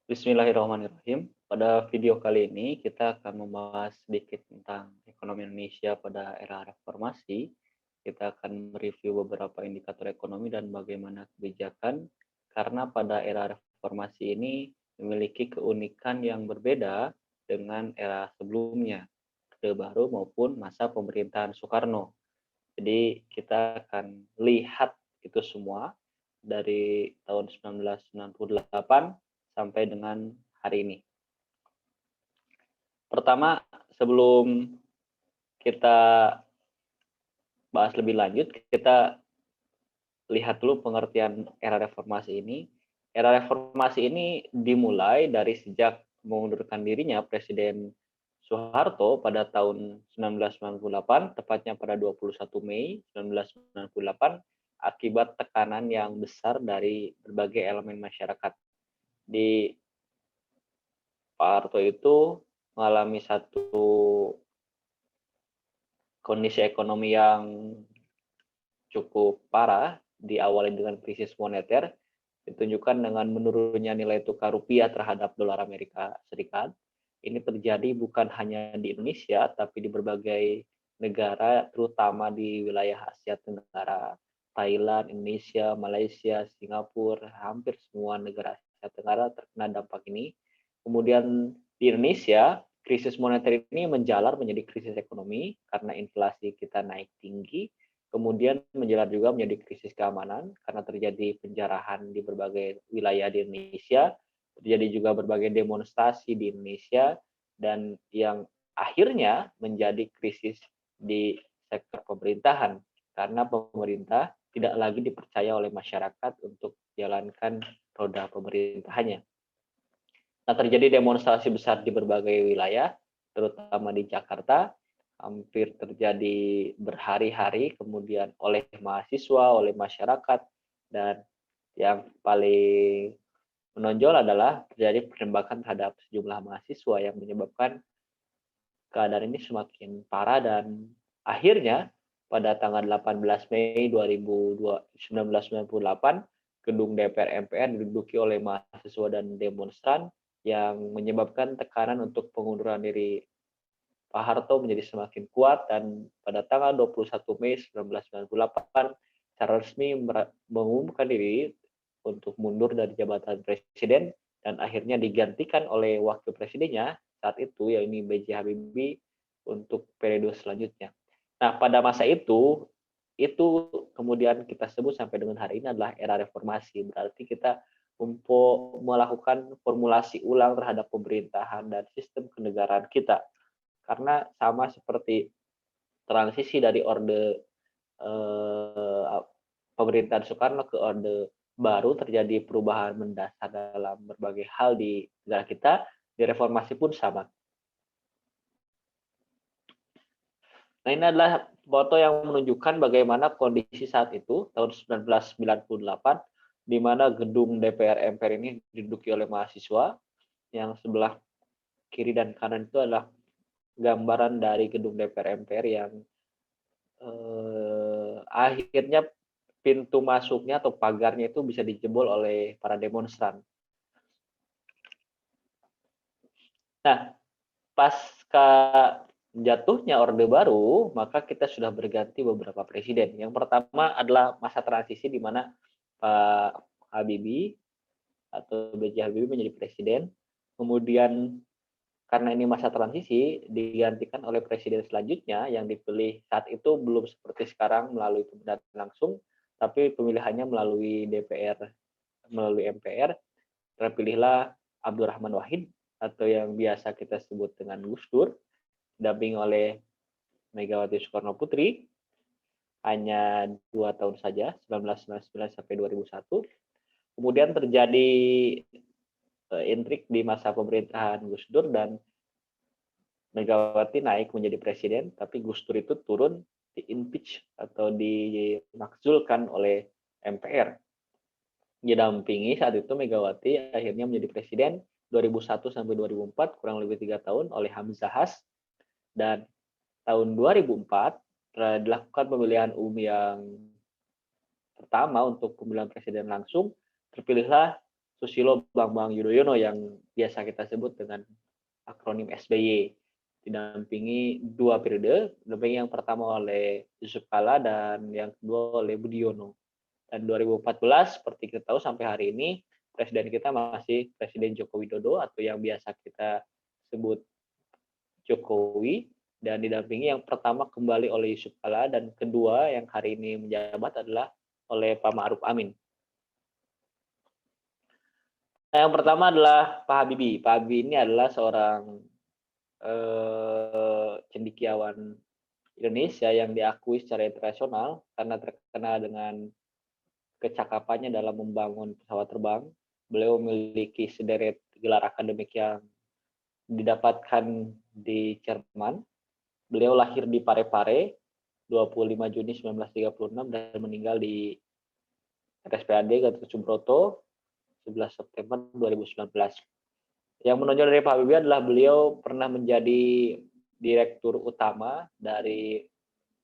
Bismillahirrahmanirrahim. Pada video kali ini kita akan membahas sedikit tentang ekonomi Indonesia pada era reformasi. Kita akan mereview beberapa indikator ekonomi dan bagaimana kebijakan karena pada era reformasi ini memiliki keunikan yang berbeda dengan era sebelumnya, Orde Baru maupun masa pemerintahan Soekarno. Jadi kita akan lihat itu semua dari tahun 1998 sampai dengan hari ini. Pertama, sebelum kita bahas lebih lanjut, kita lihat dulu pengertian era reformasi ini. Era reformasi ini dimulai dari sejak mengundurkan dirinya Presiden Soeharto pada tahun 1998, tepatnya pada 21 Mei 1998, akibat tekanan yang besar dari berbagai elemen masyarakat. Di Pak Harto itu mengalami satu kondisi ekonomi yang cukup parah, diawali dengan krisis moneter, ditunjukkan dengan menurunnya nilai tukar rupiah terhadap dolar Amerika Serikat. Ini terjadi bukan hanya di Indonesia, tapi di berbagai negara, terutama di wilayah Asia Tenggara, Thailand, Indonesia, Malaysia, Singapura, hampir semua negara Asia Tenggara terkena dampak ini. Kemudian di Indonesia, krisis moneter ini menjalar menjadi krisis ekonomi karena inflasi kita naik tinggi, kemudian menjalar juga menjadi krisis keamanan karena terjadi penjarahan di berbagai wilayah di Indonesia, terjadi juga berbagai demonstrasi di Indonesia, dan yang akhirnya menjadi krisis di sektor pemerintahan karena pemerintah tidak lagi dipercaya oleh masyarakat untuk menjalankan roda pemerintahannya. Nah, terjadi demonstrasi besar di berbagai wilayah, terutama di Jakarta, hampir terjadi berhari-hari, kemudian oleh mahasiswa, oleh masyarakat, dan yang paling menonjol adalah terjadi penembakan terhadap sejumlah mahasiswa yang menyebabkan keadaan ini semakin parah dan akhirnya pada tanggal 18 Mei 1998, gedung DPR MPR diduduki oleh mahasiswa dan demonstran yang menyebabkan tekanan untuk pengunduran diri Pak Harto menjadi semakin kuat, dan pada tanggal 21 Mei 1998 secara resmi mengumumkan diri untuk mundur dari jabatan presiden dan akhirnya digantikan oleh wakil presidennya saat itu, yaitu B.J. Habibie, untuk periode selanjutnya. Nah, pada masa itu kemudian kita sebut sampai dengan hari ini adalah era reformasi. Berarti kita melakukan formulasi ulang terhadap pemerintahan dan sistem kenegaraan kita. Karena sama seperti transisi dari orde pemerintahan Soekarno ke orde baru, terjadi perubahan mendasar dalam berbagai hal di negara kita, di reformasi pun sama. Nah, ini adalah foto yang menunjukkan bagaimana kondisi saat itu, tahun 1998, di mana gedung DPR MPR ini diduduki oleh mahasiswa, yang sebelah kiri dan kanan itu adalah gambaran dari gedung DPR MPR yang akhirnya pintu masuknya atau pagarnya itu bisa dijebol oleh para demonstran. Nah, pasca jatuhnya Orde Baru, maka kita sudah berganti beberapa presiden. Yang pertama adalah masa transisi di mana Pak Habibie atau B.J. Habibie menjadi presiden. Kemudian karena ini masa transisi, digantikan oleh presiden selanjutnya yang dipilih saat itu belum seperti sekarang melalui pemilihan langsung, tapi pemilihannya melalui DPR, melalui MPR. Terpilihlah Abdurrahman Wahid atau yang biasa kita sebut dengan Gus Dur, didampingi oleh Megawati Soekarno Putri, hanya 2 tahun saja, 1999 sampai 2001. Kemudian terjadi intrik di masa pemerintahan Gus Dur dan Megawati naik menjadi presiden, tapi Gus Dur itu turun, di-impeach atau dimakzulkan oleh MPR. Didampingi saat itu Megawati akhirnya menjadi presiden 2001 sampai 2004, kurang lebih 3 tahun, oleh Hamzahas, dan tahun 2004 dilakukan pemilihan umum yang pertama untuk pemilihan presiden langsung, terpilihlah Susilo Bambang Yudhoyono yang biasa kita sebut dengan akronim SBY, didampingi 2 periode, didampingi yang pertama oleh Yusuf Kala dan yang kedua oleh Budiono. Dan 2014 seperti kita tahu sampai hari ini presiden kita masih Presiden Joko Widodo atau yang biasa kita sebut Jokowi, dan didampingi yang pertama kembali oleh Yusuf Kala dan kedua yang hari ini menjabat adalah oleh Pak Ma'ruf Amin. Nah, yang pertama adalah Pak Habibie. Pak Habibie ini adalah seorang cendekiawan Indonesia yang diakui secara internasional karena terkenal dengan kecakapannya dalam membangun pesawat terbang. Beliau memiliki sederet gelar akademik yang didapatkan di Jerman. Beliau lahir di Parepare 25 Juni 1936 dan meninggal di RSPAD Gatot Subroto 11 September 2019. Yang menonjol dari Pak Habibie adalah beliau pernah menjadi direktur utama dari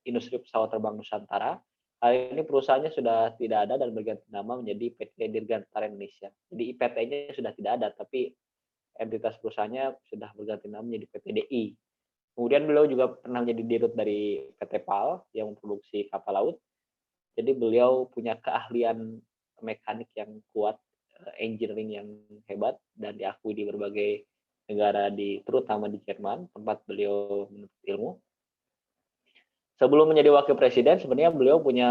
industri pesawat terbang Nusantara. Hari ini perusahaannya sudah tidak ada dan berganti nama menjadi PT Dirgantara Indonesia. Jadi IPT-nya sudah tidak ada, tapi entitas perusahaannya sudah berganti nama menjadi PT DI. Kemudian beliau juga pernah menjadi dirut dari PT PAL yang memproduksi kapal laut. Jadi beliau punya keahlian mekanik yang kuat, engineering yang hebat, dan diakui di berbagai negara, terutama di Jerman, tempat beliau menuntut ilmu. Sebelum menjadi wakil presiden, sebenarnya beliau punya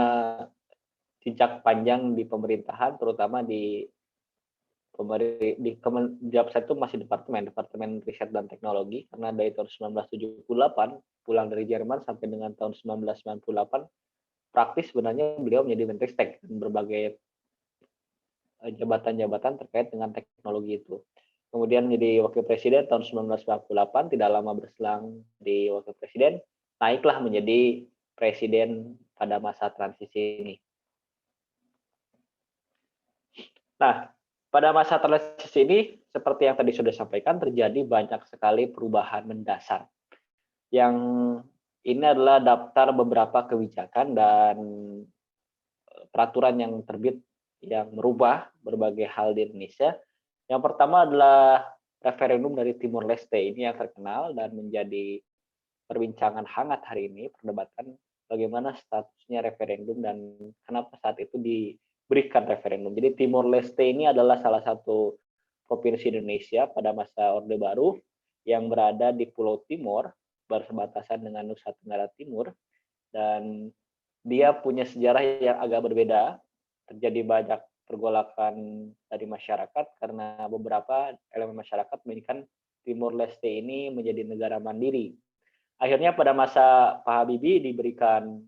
jejak panjang di pemerintahan, terutama di itu masih departemen riset dan teknologi, karena dari tahun 1978 pulang dari Jerman sampai dengan tahun 1998 praktis sebenarnya beliau menjadi Menristek dan berbagai jabatan-jabatan terkait dengan teknologi itu. Kemudian menjadi wakil presiden tahun 1998, tidak lama berselang di wakil presiden, naiklah menjadi presiden pada masa transisi ini. Nah, pada masa transisi ini, seperti yang tadi sudah sampaikan, terjadi banyak sekali perubahan mendasar. Yang ini adalah daftar beberapa kebijakan dan peraturan yang terbit yang merubah berbagai hal di Indonesia. Yang pertama adalah referendum dari Timor Leste. Ini yang terkenal dan menjadi perbincangan hangat hari ini, perdebatan bagaimana statusnya referendum dan kenapa saat itu diberikan referendum. Jadi Timor Leste ini adalah salah satu provinsi Indonesia pada masa Orde Baru yang berada di Pulau Timor, berbatasan dengan Nusa Tenggara Timur, dan dia punya sejarah yang agak berbeda. Terjadi banyak pergolakan dari masyarakat karena beberapa elemen masyarakat menginginkan Timor Leste ini menjadi negara mandiri. Akhirnya pada masa Pak Habibie diberikan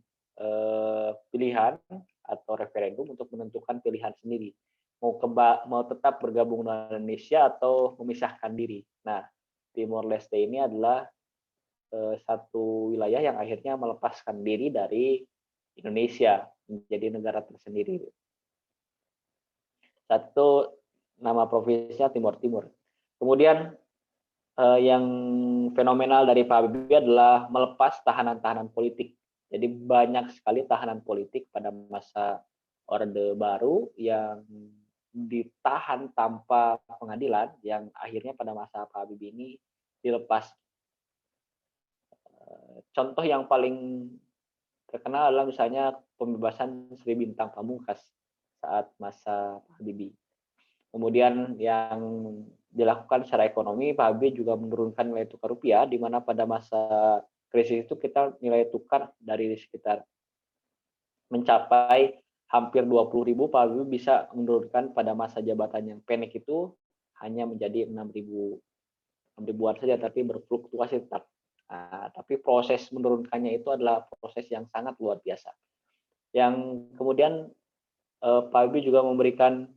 pilihan atau referendum untuk menentukan pilihan sendiri, mau tetap bergabung dengan Indonesia atau memisahkan diri. Nah, Timor Leste ini adalah satu wilayah yang akhirnya melepaskan diri dari Indonesia menjadi negara tersendiri. Satu nama provinsinya Timor Timur. Kemudian yang fenomenal dari Pak Habibie adalah melepas tahanan-tahanan politik. Jadi banyak sekali tahanan politik pada masa Orde Baru yang ditahan tanpa pengadilan, yang akhirnya pada masa Pak Habibie ini dilepas. Contoh yang paling terkenal adalah misalnya pembebasan Sri Bintang Pamungkas saat masa Pak Habibie. Kemudian yang dilakukan secara ekonomi, Pak Habibie juga menurunkan nilai tukar rupiah, di mana pada masa krisis itu kita nilai tukar dari sekitar mencapai hampir 20.000, Pak Habibie bisa menurunkan pada masa jabatan yang pendek itu hanya menjadi 6.000-an saja, tapi berfluktuasi tetap. Nah, tapi proses menurunkannya itu adalah proses yang sangat luar biasa. Yang kemudian Pak Habibie juga memberikan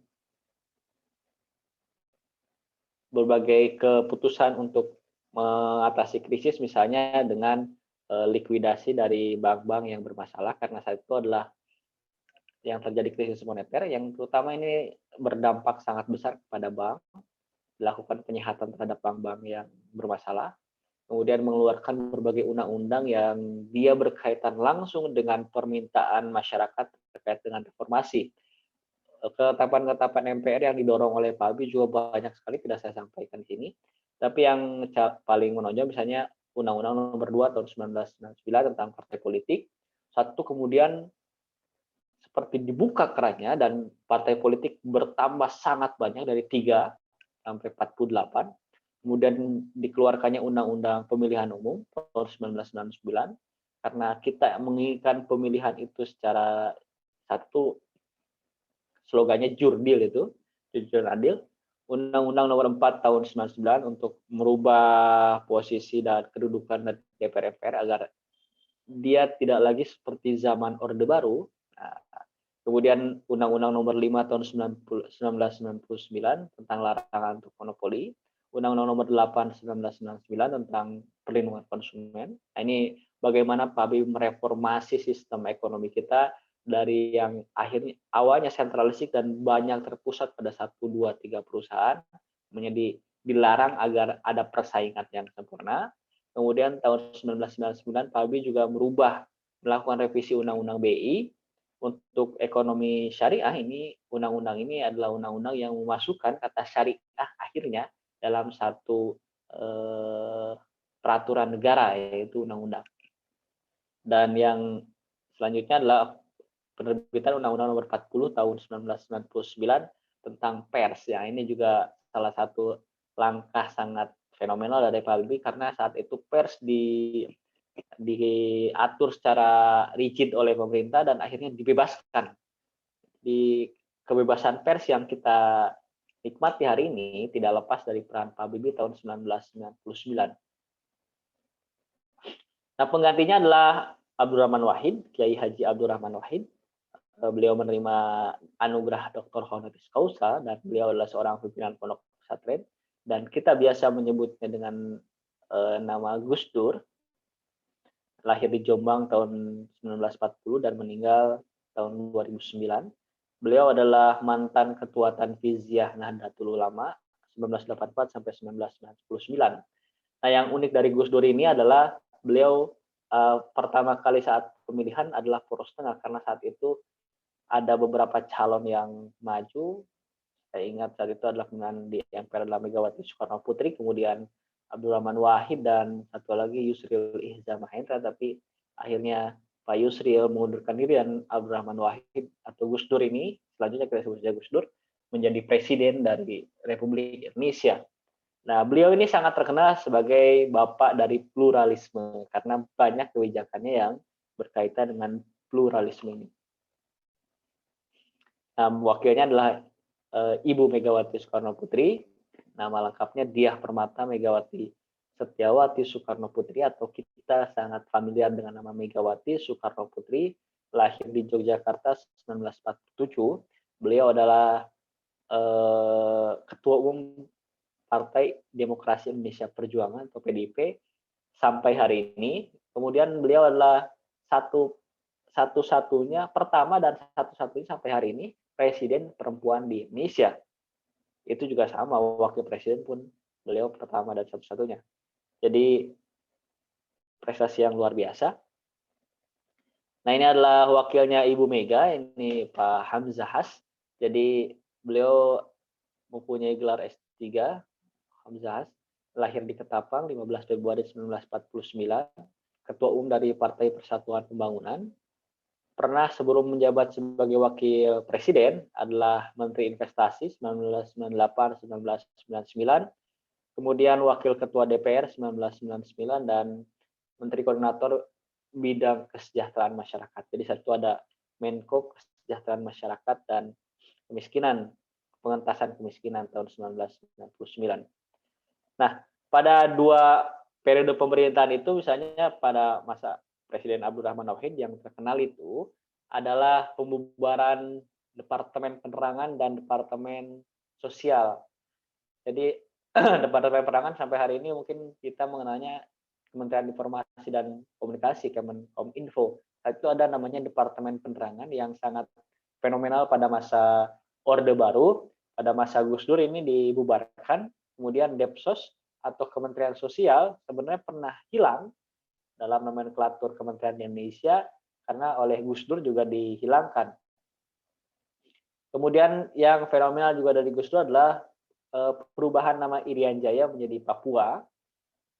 berbagai keputusan untuk mengatasi krisis, misalnya dengan likuidasi dari bank-bank yang bermasalah, karena saat itu adalah yang terjadi krisis moneter yang terutama ini berdampak sangat besar kepada bank, dilakukan penyehatan terhadap bank-bank yang bermasalah, kemudian mengeluarkan berbagai undang-undang yang dia berkaitan langsung dengan permintaan masyarakat terkait dengan reformasi. ketetapan-ketetapan MPR yang didorong oleh Pak Habibie juga banyak sekali, tidak saya sampaikan di sini. Tapi yang paling menonjol misalnya Undang-Undang Nomor 2 Tahun 1999 tentang partai politik. Satu, kemudian seperti dibuka kerannya dan partai politik bertambah sangat banyak dari 3 sampai 48. Kemudian dikeluarkannya Undang-Undang Pemilihan Umum tahun 1999 karena kita menginginkan pemilihan itu secara satu slogannya jurdil itu, jujur dan adil. Undang-Undang Nomor 4 Tahun 99 untuk merubah posisi dan kedudukan DPR MPR agar dia tidak lagi seperti zaman Orde Baru. Nah, kemudian Undang-Undang Nomor 5 Tahun 1999 tentang larangan untuk monopoli. Undang-Undang Nomor 8 1999 tentang perlindungan konsumen. Nah, ini bagaimana Pak Habibie mereformasi sistem ekonomi kita dari yang akhirnya awalnya sentralistik dan banyak terpusat pada 1, 2, 3 perusahaan menjadi dilarang agar ada persaingan yang sempurna. Kemudian tahun 1999 Pak Habibie juga melakukan revisi Undang-Undang BI untuk ekonomi syariah. Ini undang-undang ini adalah undang-undang yang memasukkan kata syariah akhirnya dalam satu peraturan negara, yaitu undang-undang. Dan yang selanjutnya adalah penerbitan Undang-Undang Nomor 40 Tahun 1999 tentang pers. Ya, ini juga salah satu langkah sangat fenomenal dari Pak Habibie karena saat itu pers diatur secara rigid oleh pemerintah dan akhirnya dibebaskan. Di kebebasan pers yang kita nikmati hari ini tidak lepas dari peran Pak Habibie tahun 1999. Nah, penggantinya adalah Abdurrahman Wahid, Kiai Haji Abdurrahman Wahid. Beliau menerima anugerah Dr. Honoris Causa dan beliau adalah seorang pimpinan pondok pesantren dan kita biasa menyebutnya dengan nama Gus Dur. Lahir di Jombang tahun 1940 dan meninggal tahun 2009. Beliau adalah mantan Ketua Tanfiziyah Nahdlatul Ulama 1984 sampai 1999. Nah, yang unik dari Gus Dur ini adalah beliau pertama kali saat pemilihan adalah poros tengah karena saat itu ada beberapa calon yang maju. Saya ingat saat itu adalah pemilihan di MPR adalah Megawati Soekarno Putri, kemudian Abdurrahman Wahid dan satu lagi Yusril Ihza Mahendra, tapi akhirnya Pak Yusril mengundurkan diri dan Abdurrahman Wahid atau Gus Dur ini selanjutnya kita sebut saja Gus Dur menjadi presiden dari Republik Indonesia. Nah, beliau ini sangat terkenal sebagai bapak dari pluralisme karena banyak kebijakannya yang berkaitan dengan pluralisme ini. Nah, wakilnya adalah Ibu Megawati Soekarno Putri. Nama lengkapnya Diah Permata Megawati Setiawati Soekarno Putri atau kita sangat familiar dengan nama Megawati Soekarno Putri. Lahir di Yogyakarta 1947. Beliau adalah Ketua Umum Partai Demokrasi Indonesia Perjuangan atau PDIP sampai hari ini. Kemudian beliau adalah satu-satunya pertama dan satu-satunya sampai hari ini presiden perempuan di Indonesia. Itu juga sama, wakil presiden pun beliau pertama dan satu-satunya. Jadi prestasi yang luar biasa. Nah, ini adalah wakilnya Ibu Mega, ini Pak Hamzah Has. Jadi beliau mempunyai gelar S3, Hamzah Has, lahir di Ketapang 15 Februari 1949, Ketua Umum dari Partai Persatuan Pembangunan. Pernah sebelum menjabat sebagai wakil presiden adalah Menteri Investasi 1998-1999, kemudian wakil ketua DPR 1999 dan Menteri Koordinator bidang kesejahteraan masyarakat. Jadi satu ada Menko Kesejahteraan Masyarakat dan Kemiskinan, pengentasan kemiskinan tahun 1999. Nah, pada 2 periode pemerintahan itu misalnya pada masa Presiden Abdurrahman Wahid yang terkenal itu adalah pembubaran Departemen Penerangan dan Departemen Sosial. Jadi Departemen Penerangan sampai hari ini mungkin kita mengenalnya Kementerian Informasi dan Komunikasi, Kemenkominfo. Itu ada namanya Departemen Penerangan yang sangat fenomenal pada masa Orde Baru. Pada masa Gus Dur ini dibubarkan, kemudian Depsos atau Kementerian Sosial sebenarnya pernah hilang dalam nomenklatur Kementerian Indonesia karena oleh Gus Dur juga dihilangkan. Kemudian yang fenomenal juga dari Gus Dur adalah perubahan nama Irian Jaya menjadi Papua,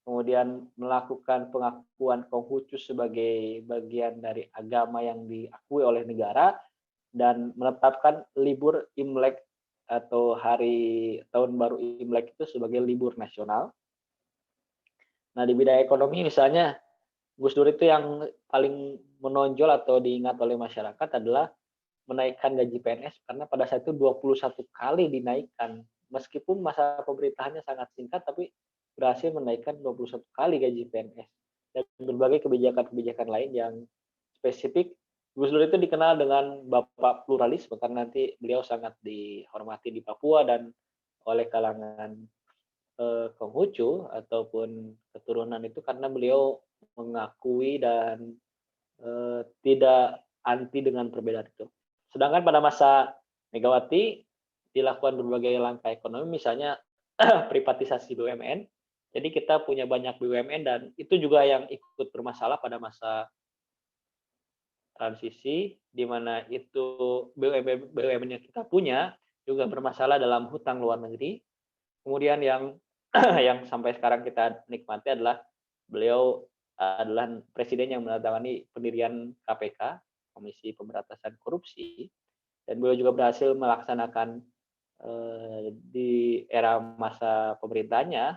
kemudian melakukan pengakuan Konghucu sebagai bagian dari agama yang diakui oleh negara, dan menetapkan libur Imlek atau hari tahun baru Imlek itu sebagai libur nasional. Nah, di bidang ekonomi misalnya Gus Dur itu yang paling menonjol atau diingat oleh masyarakat adalah menaikkan gaji PNS, karena pada saat itu 21 kali dinaikkan. Meskipun masa pemerintahannya sangat singkat, tapi berhasil menaikkan 21 kali gaji PNS. Dan berbagai kebijakan-kebijakan lain yang spesifik. Gus Dur itu dikenal dengan Bapak Pluralisme karena nanti beliau sangat dihormati di Papua dan oleh kalangan Konghucu ataupun keturunan itu karena beliau mengakui dan tidak anti dengan perbedaan itu. Sedangkan pada masa Megawati dilakukan berbagai langkah ekonomi, misalnya privatisasi BUMN. Jadi kita punya banyak BUMN dan itu juga yang ikut bermasalah pada masa transisi, di mana itu BUMN yang kita punya juga bermasalah dalam hutang luar negeri. Kemudian yang yang sampai sekarang kita nikmati adalah beliau adalah presiden yang menandatangani pendirian KPK, Komisi Pemberantasan Korupsi, dan beliau juga berhasil melaksanakan di era masa pemerintahannya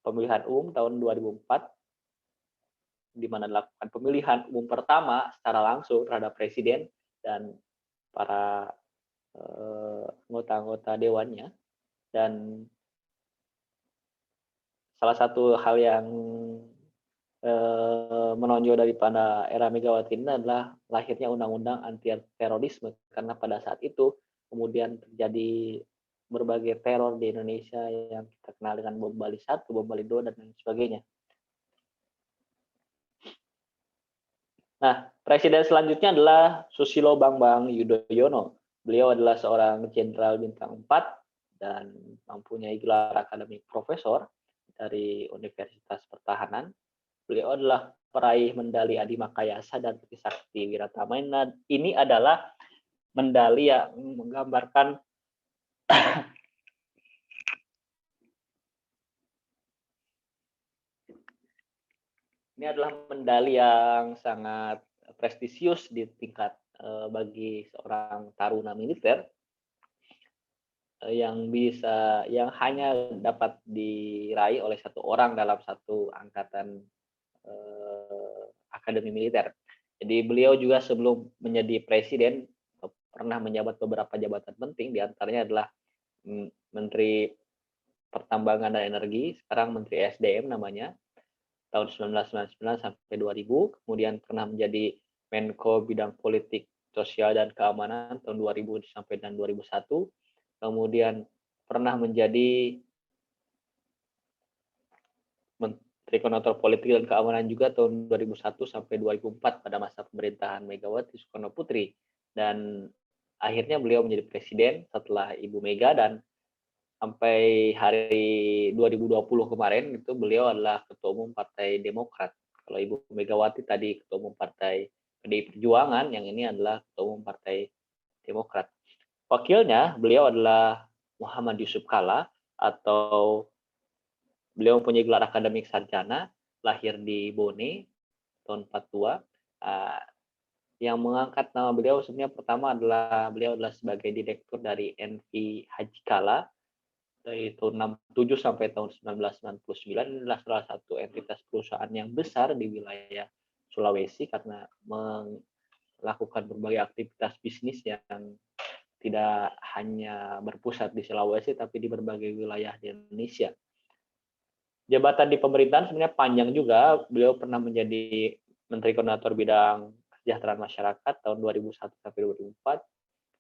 pemilihan umum tahun 2004, di mana dilakukan pemilihan umum pertama secara langsung terhadap presiden dan para anggota-anggota dewannya. Dan salah satu hal yang menonjol daripada era Megawati ini adalah lahirnya undang-undang anti terorisme, karena pada saat itu kemudian terjadi berbagai teror di Indonesia yang kita kenal dengan bom Bali 1, bom Bali 2, dan lain sebagainya. Nah, presiden selanjutnya adalah Susilo Bambang Yudhoyono. Beliau adalah seorang jenderal bintang 4 dan mempunyai gelar akademik profesor dari Universitas Pertahanan. Beliau adalah peraih medali Adi Makayasa dan Trisakti Wiratamena. Ini adalah medali yang menggambarkan ini adalah medali yang sangat prestisius di tingkat bagi seorang taruna militer yang hanya dapat diraih oleh satu orang dalam satu angkatan akademi militer. Jadi beliau juga sebelum menjadi presiden pernah menjabat beberapa jabatan penting, diantaranya adalah Menteri Pertambangan dan Energi, sekarang Menteri SDM namanya, tahun 1999 sampai 2000, kemudian pernah menjadi Menko Bidang Politik Sosial dan Keamanan tahun 2000 sampai dan 2001, kemudian pernah menjadi Menteri Koordinator Politik dan Keamanan juga tahun 2001 sampai 2004 pada masa pemerintahan Megawati Soekarno Putri, dan akhirnya beliau menjadi presiden setelah Ibu Mega, dan sampai hari 2020 kemarin itu beliau adalah Ketua Umum Partai Demokrat. Kalau Ibu Megawati tadi Ketua Umum Partai PDI Perjuangan, yang ini adalah Ketua Umum Partai Demokrat. Wakilnya beliau adalah Muhammad Yusuf Kalla, atau beliau mempunyai gelar akademik sarjana, lahir di Bone tahun 42. Yang mengangkat nama beliau sebenarnya pertama adalah beliau adalah sebagai direktur dari NV Haji Kala dari tahun 67 sampai tahun 1999. Ini adalah salah satu entitas perusahaan yang besar di wilayah Sulawesi karena melakukan berbagai aktivitas bisnis yang tidak hanya berpusat di Sulawesi tapi di berbagai wilayah di Indonesia. Jabatan di pemerintahan sebenarnya panjang juga. Beliau pernah menjadi Menteri Koordinator Bidang Kesejahteraan Masyarakat tahun 2001 sampai 2004.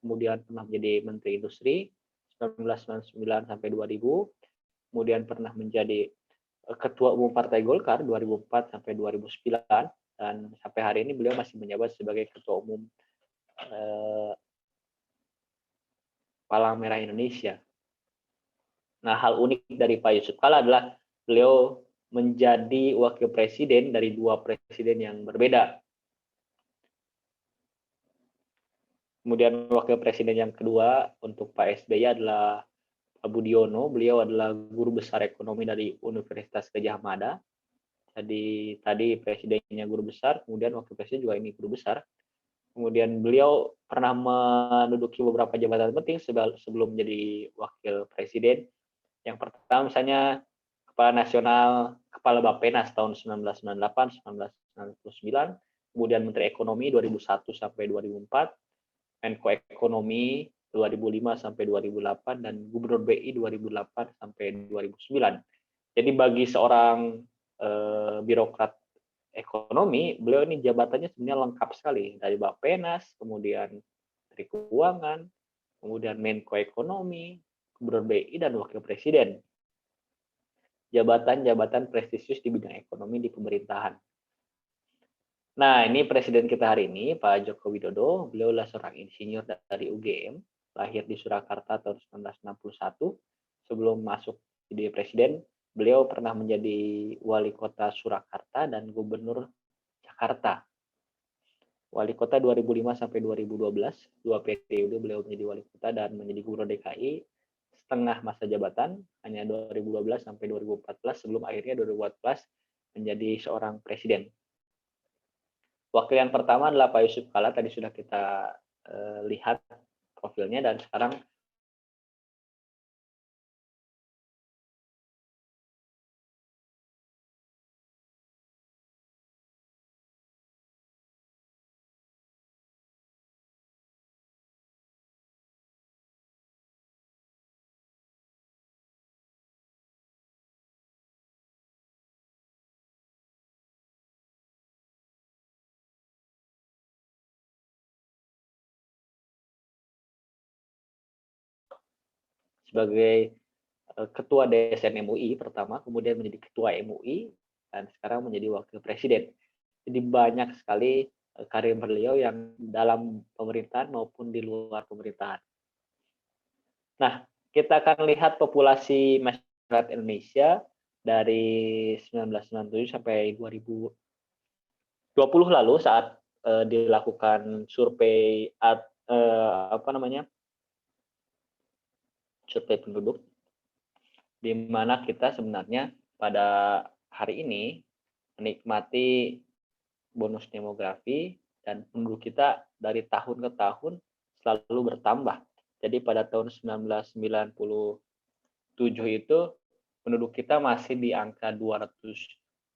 Kemudian pernah menjadi Menteri Industri 1999 sampai 2000, kemudian pernah menjadi Ketua Umum Partai Golkar 2004 sampai 2009, dan sampai hari ini beliau masih menjabat sebagai Ketua Umum Palang Merah Indonesia. Nah, hal unik dari Pak Yusuf Kalla adalah beliau menjadi wakil presiden dari dua presiden yang berbeda. Kemudian wakil presiden yang kedua untuk Pak SBY adalah Pak Budiono. Beliau adalah guru besar ekonomi dari Universitas Gadjah Mada. Jadi tadi presidennya guru besar, kemudian wakil presiden juga ini guru besar. Kemudian beliau pernah menduduki beberapa jabatan penting sebelum menjadi wakil presiden. Yang pertama misalnya Kepala Nasional, Kepala Bappenas tahun 1998, 1999, kemudian Menteri Ekonomi 2001 sampai 2004, Menko Ekonomi 2005 sampai 2008, dan Gubernur BI 2008 sampai 2009. Jadi bagi seorang birokrat ekonomi, beliau ini jabatannya sebenarnya lengkap sekali, dari Bappenas, kemudian Menteri Keuangan, kemudian Menko Ekonomi, Gubernur BI, dan Wakil Presiden. Jabatan-jabatan prestisius di bidang ekonomi di pemerintahan. Nah, ini presiden kita hari ini, Pak Joko Widodo. Beliau adalah seorang insinyur dari UGM, lahir di Surakarta tahun 1961. Sebelum masuk jadi presiden, beliau pernah menjadi wali kota Surakarta dan gubernur Jakarta. Wali kota 2005 sampai 2012, 2 periode beliau menjadi wali kota dan menjadi gubernur DKI. Setengah masa jabatan, hanya 2012 sampai 2014, sebelum akhirnya 2014 menjadi seorang presiden. Wakil yang pertama adalah Pak Yusuf Kala, tadi sudah kita lihat profilnya, dan sekarang sebagai ketua DSN MUI pertama, kemudian menjadi ketua MUI, dan sekarang menjadi wakil presiden. Jadi banyak sekali karir beliau yang dalam pemerintahan maupun di luar pemerintahan. Nah, kita akan lihat populasi masyarakat Indonesia dari 1997 sampai 2020 lalu saat dilakukan survei survei penduduk, di mana kita sebenarnya pada hari ini menikmati bonus demografi dan penduduk kita dari tahun ke tahun selalu bertambah. Jadi pada tahun 1997 itu penduduk kita masih di angka 200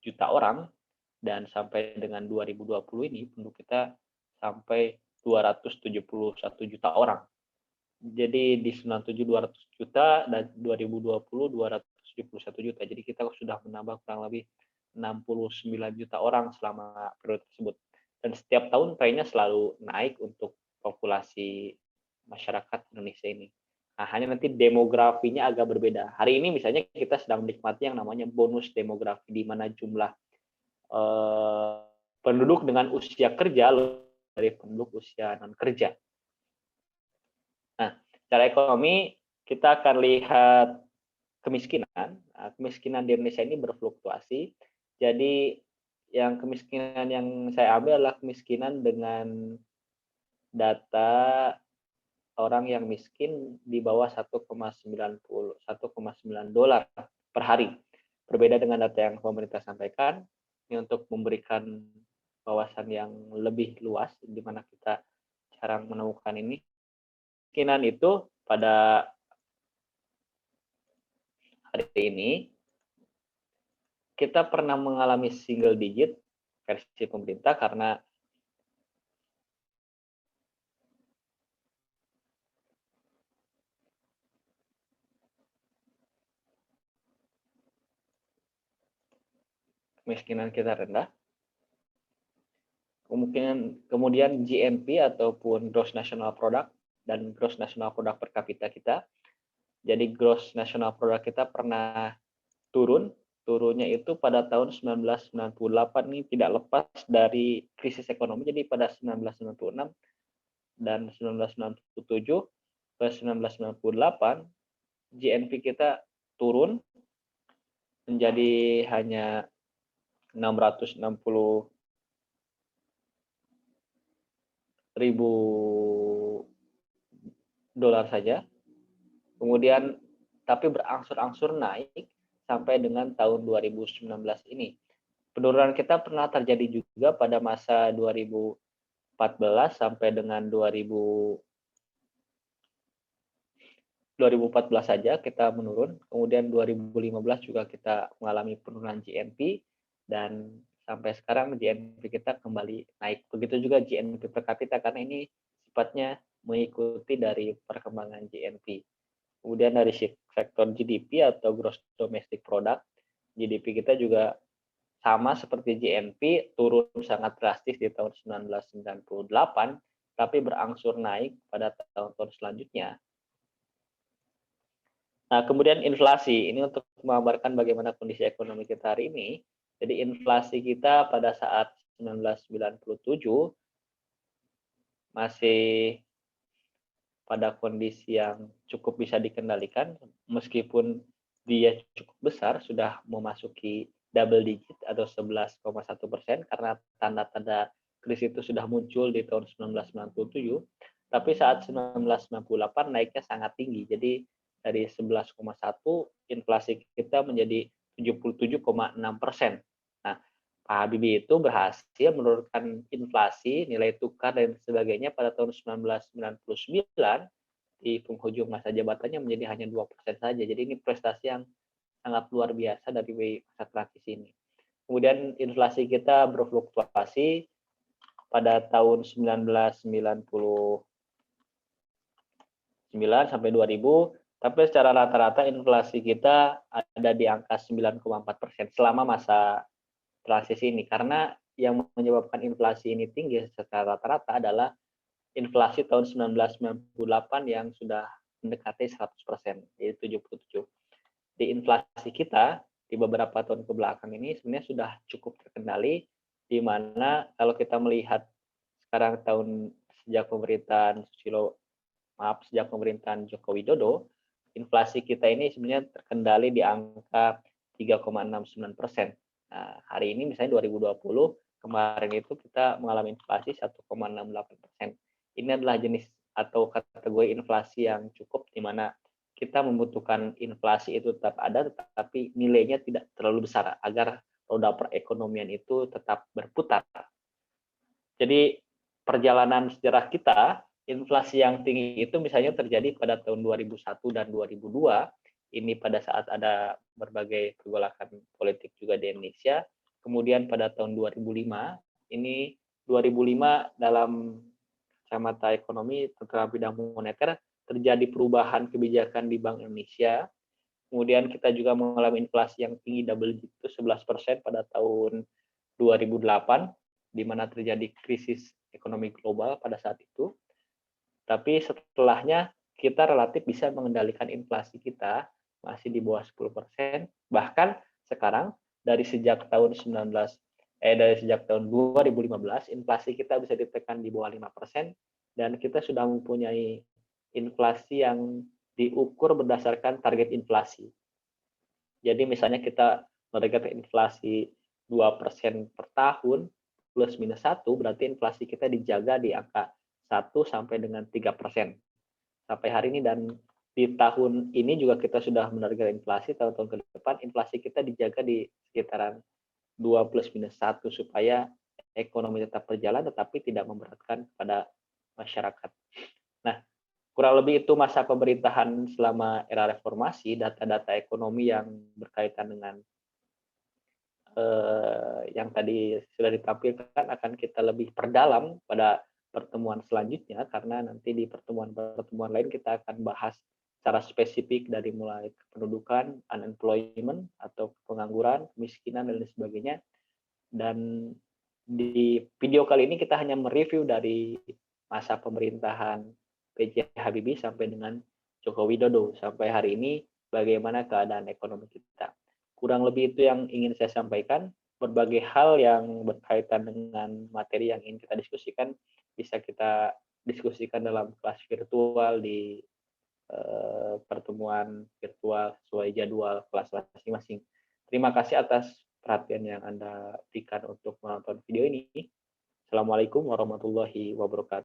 juta orang, dan sampai dengan 2020 ini penduduk kita sampai 271 juta orang. Jadi di 97 200 juta dan 2020 271 juta. Jadi kita sudah menambah kurang lebih 69 juta orang selama periode tersebut. Dan setiap tahun trennya selalu naik untuk populasi masyarakat Indonesia ini. Nah, hanya nanti demografinya agak berbeda. Hari ini misalnya kita sedang menikmati yang namanya bonus demografi, di mana jumlah penduduk dengan usia kerja lebih dari penduduk usia non kerja. Nah, secara ekonomi kita akan lihat kemiskinan. Nah, kemiskinan di Indonesia ini berfluktuasi. Jadi yang kemiskinan yang saya ambil adalah kemiskinan dengan data orang yang miskin di bawah 1,9 dolar per hari. Berbeda dengan data yang pemerintah sampaikan, ini untuk memberikan wawasan yang lebih luas di mana kita cara menemukan ini. Kemungkinan itu pada hari ini kita pernah mengalami single digit versi pemerintah karena kemiskinan kita rendah. Kemudian GNP ataupun Gross National Product dan Gross National Product per kapita kita. Jadi Gross National Product kita pernah turunnya itu pada tahun 1998 ini tidak lepas dari krisis ekonomi. Jadi pada 1996 dan 1997 ke 1998 GNP kita turun menjadi hanya 660 ribu dolar saja. Kemudian tapi berangsur-angsur naik sampai dengan tahun 2019 ini. Penurunan kita pernah terjadi juga pada masa 2014 sampai dengan 2014 saja kita menurun, kemudian 2015 juga kita mengalami penurunan GNP, dan sampai sekarang GNP kita kembali naik. Begitu juga GNP per kapita, karena ini sifatnya mengikuti dari perkembangan GNP. Kemudian dari sektor GDP atau Gross Domestic Product, GDP kita juga sama seperti GNP, turun sangat drastis di tahun 1998, tapi berangsur naik pada tahun-tahun selanjutnya. Nah, kemudian inflasi, ini untuk menggambarkan bagaimana kondisi ekonomi kita hari ini. Jadi inflasi kita pada saat 1997 masih pada kondisi yang cukup bisa dikendalikan, meskipun dia cukup besar, sudah memasuki double digit atau 11,1%, karena tanda-tanda krisis itu sudah muncul di tahun 1997, tapi saat 1998 naiknya sangat tinggi. Jadi dari 11,1 inflasi kita menjadi 77,6%. Nah, Pak Habibie itu berhasil menurunkan inflasi, nilai tukar dan sebagainya pada tahun 1999 di penghujung masa jabatannya menjadi hanya 2% saja. Jadi ini prestasi yang sangat luar biasa dari masa transisi ini. Kemudian inflasi kita berfluktuasi pada tahun 1999 sampai 2000, tapi secara rata-rata inflasi kita ada di angka 9,4% selama masa transisi ini, karena yang menyebabkan inflasi ini tinggi secara rata-rata adalah inflasi tahun 1998 yang sudah mendekati 100%, yaitu 77. Di inflasi kita di beberapa tahun ke belakang ini sebenarnya sudah cukup terkendali, di mana kalau kita melihat sekarang sejak pemerintahan Joko Widodo, inflasi kita ini sebenarnya terkendali di angka 3,69%. Nah, hari ini misalnya 2020, kemarin itu kita mengalami inflasi 1,68%. Ini adalah jenis atau kategori inflasi yang cukup, di mana kita membutuhkan inflasi itu tetap ada, tetapi nilainya tidak terlalu besar agar roda perekonomian itu tetap berputar. Jadi perjalanan sejarah kita, inflasi yang tinggi itu misalnya terjadi pada tahun 2001 dan 2002, ini pada saat ada berbagai pergolakan politik juga di Indonesia. Kemudian pada tahun 2005, ini 2005 dalam kacamata ekonomi terutama bidang moneter, terjadi perubahan kebijakan di Bank Indonesia. Kemudian kita juga mengalami inflasi yang tinggi double digit itu 11% pada tahun 2008, di mana terjadi krisis ekonomi global pada saat itu. Tapi setelahnya kita relatif bisa mengendalikan inflasi kita masih di bawah 10%. Bahkan sekarang dari sejak tahun 2015 inflasi kita bisa ditekan di bawah 5%, dan kita sudah mempunyai inflasi yang diukur berdasarkan target inflasi. Jadi misalnya kita menargetkan inflasi 2% per tahun plus minus 1, berarti inflasi kita dijaga di angka 1 sampai dengan 3% sampai hari ini. Dan di tahun ini juga kita sudah menargetkan inflasi, tahun-tahun ke depan inflasi kita dijaga di sekitaran 2 plus minus 1 supaya ekonomi tetap berjalan tetapi tidak memberatkan kepada masyarakat. Nah, kurang lebih itu masa pemerintahan selama era reformasi. Data-data ekonomi yang berkaitan dengan yang tadi sudah ditampilkan akan kita lebih perdalam pada pertemuan selanjutnya, karena nanti di pertemuan lain kita akan bahas secara spesifik dari mulai kependudukan, unemployment atau pengangguran, kemiskinan dan lain sebagainya. Dan di video kali ini kita hanya mereview dari masa pemerintahan PJ Habibie sampai dengan Joko Widodo sampai hari ini, bagaimana keadaan ekonomi kita. Kurang lebih itu yang ingin saya sampaikan. Berbagai hal yang berkaitan dengan materi yang ingin kita diskusikan bisa kita diskusikan dalam kelas virtual di pertemuan virtual sesuai jadwal kelas masing-masing. Terima kasih atas perhatian yang Anda berikan untuk menonton video ini. Assalamualaikum warahmatullahi wabarakatuh.